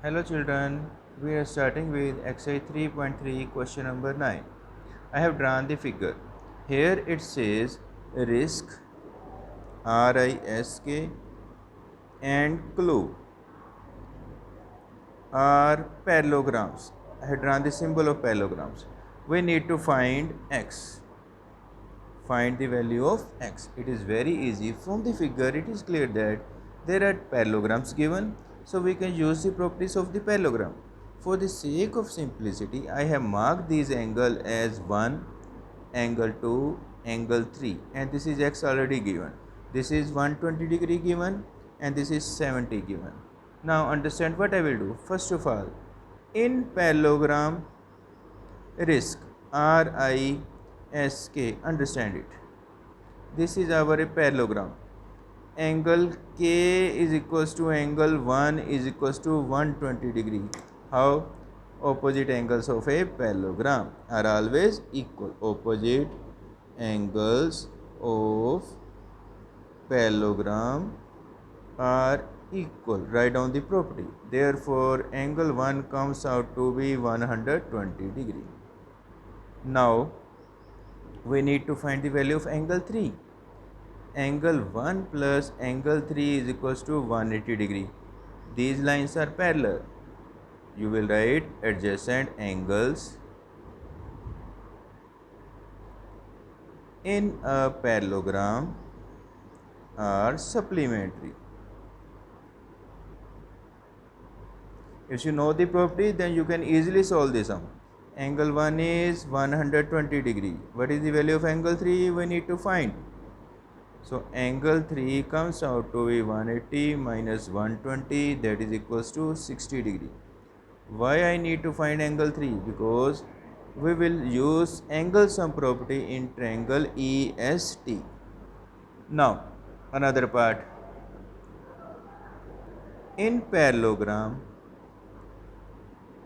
Hello children, we are starting with exercise 3.3 question number 9. I have drawn the figure. Here it says risk, RISK and clue are parallelograms. I have drawn the symbol of parallelograms. We need to find x. Find the value of x. It is very easy. From the figure it is clear that there are parallelograms given, so we can use the properties of the parallelogram. For the sake of simplicity, I have marked these angle as 1, angle 2, angle 3, and this is x already given. This is 120 degree given and this is 70 given. Now understand what I will do. First of all, in parallelogram risk, RISK, understand it. This is our parallelogram. Angle K is equals to angle 1 is equals to 120 degree. How? Opposite angles of a parallelogram are always equal. Opposite angles of parallelogram are equal. Write down the property. Therefore, angle 1 comes out to be 120 degree. Now, we need to find the value of angle 3. Angle 1 plus angle 3 is equals to 180 degree. These lines are parallel. You will write adjacent angles in a parallelogram are supplementary. If you know the property, then you can easily solve this sum. Angle 1 is 120 degree. What is the value of angle 3? We need to find. So angle 3 comes out to be 180 minus 120, that is equals to 60 degree. Why I need to find angle 3? Because we will use angle sum property in triangle EST. Now another part. In parallelogram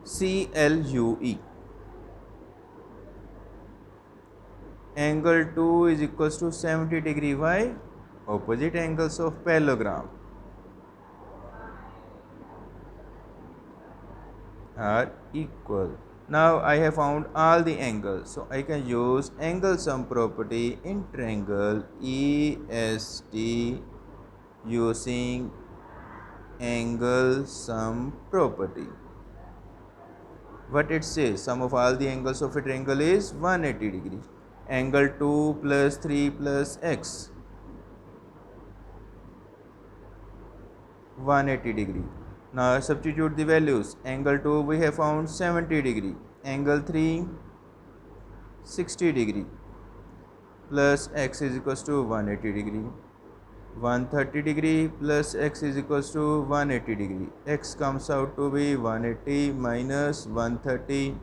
CLUE, angle 2 is equals to 70 degree. Why? Opposite angles of parallelogram are equal. Now I have found all the angles, so I can use angle sum property in triangle EST using angle sum property. What it says, sum of all the angles of a triangle is 180 degree. Angle 2 plus 3 plus x, 180 degree. Now substitute the values. Angle 2 we have found 70 degree. Angle 3 60 degree plus x is equals to 180 degree. 130 degree plus x is equals to 180 degree. X comes out to be 180 minus 130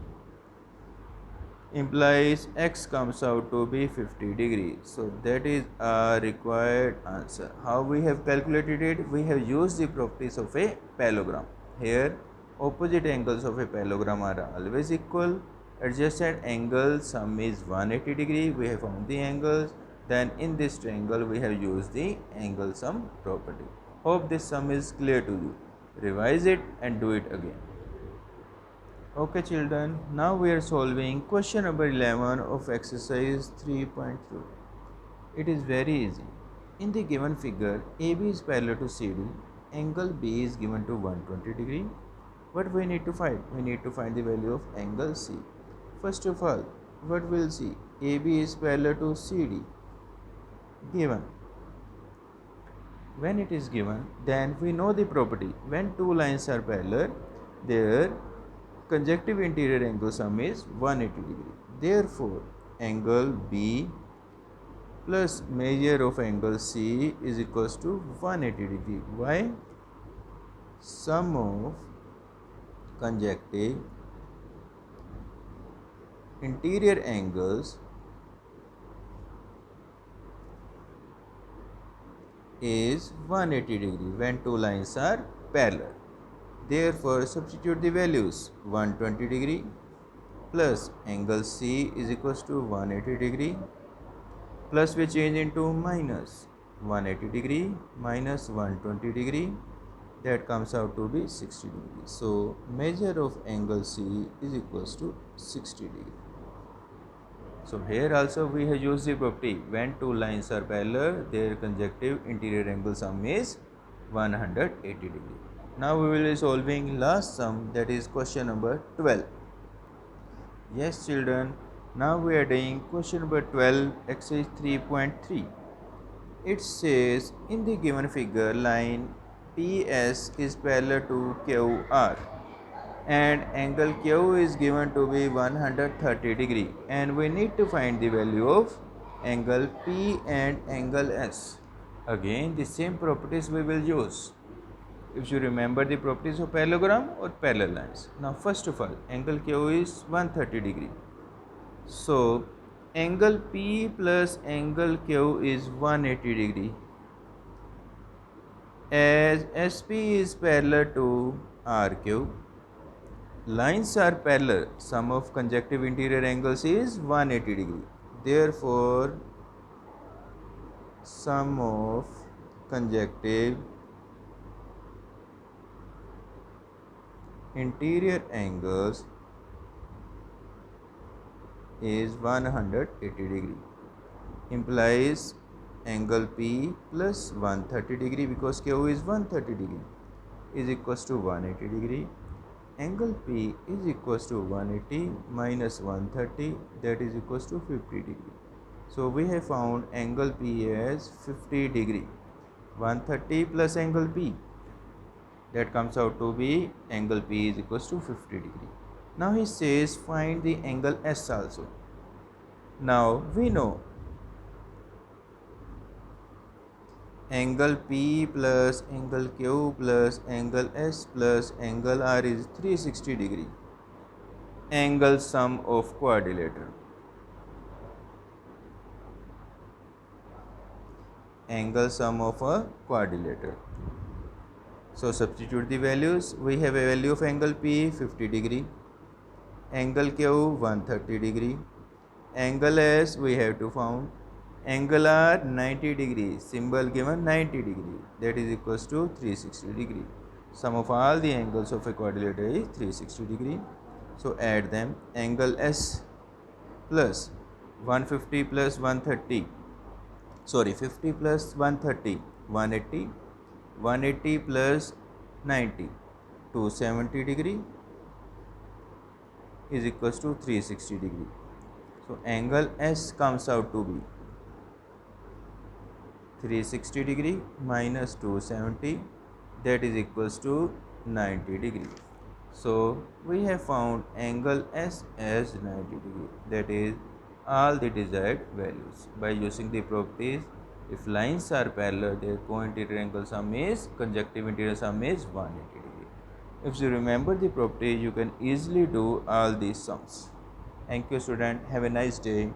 implies x comes out to be 50 degrees. So that is our required answer. How we have calculated it? We have used the properties of a parallelogram. Here opposite angles of a parallelogram are always equal. Adjacent angle sum is 180 degree. We have found the angles. Then in this triangle we have used the angle sum property. Hope this sum is clear to you. Revise it and do it again. Okay children, now we are solving question number 11 of exercise 3.3. It is very easy. In the given figure, AB is parallel to CD, angle B is given to 120 degree. What we need to find? We need to find the value of angle C. First of all, what we'll see? AB is parallel to CD. Given. When it is given, then we know the property. When two lines are parallel, their conjective interior angle sum is 180 degree. Therefore, angle B plus measure of angle C is equals to 180 degree. Why? Sum of conjective interior angles is 180 degree when two lines are parallel. Therefore, substitute the values. 120 degree plus angle C is equals to 180 degree, plus we change into minus 180 degree minus 120 degree. that comes out to be 60 degrees. So measure of angle C is equals to 60 degree. So here also we have used the property when two lines are parallel, their conjective interior angle sum is 180 degree. Now we will be solving last sum, that is question number 12. Yes children, now we are doing question number 12 exercise 3.3. It says in the given figure line PS is parallel to QR and angle Q is given to be 130 degree and we need to find the value of angle P and angle S. Again the same properties we will use. If you remember the properties of parallelogram or parallel lines. Now first of all angle Q is 130 degree. So angle P plus angle Q is 180 degree. As SP is parallel to RQ, lines are parallel, sum of conjective interior angles is 180 degree. Therefore, sum of conjective interior angles is 180 degree. Implies angle P plus 130 degree because Q is 130 degree is equals to 180 degree. Angle P is equals to 180 minus 130, that is equals to 50 degree. So we have found angle P as 50 degree. 130 plus angle P, that comes out to be angle P is equals to 50 degree. Now he says find the angle S also. Now we know angle P plus angle Q plus angle S plus angle R is 360 degree. Angle sum of quadrilateral. Angle sum of a quadrilateral. So substitute the values. We have a value of angle P 50 degree, angle Q 130 degree, angle S we have to found, angle R 90 degree, symbol given 90 degree, that is equals to 360 degree. Sum of all the angles of a quadrilateral is 360 degree. So add them. Angle S plus 150 plus 130, sorry 50 plus 130, 180, 180 plus 90, 270 degree is equals to 360 degree. So angle S comes out to be 360 degree minus 270, that is equals to 90 degree. So we have found angle S as 90 degree, that is all the desired values. By using the properties, if lines are parallel, their co-interior angle sum is, conjective interior sum is 180 degree. If you remember the property, you can easily do all these sums. Thank you student, have a nice day.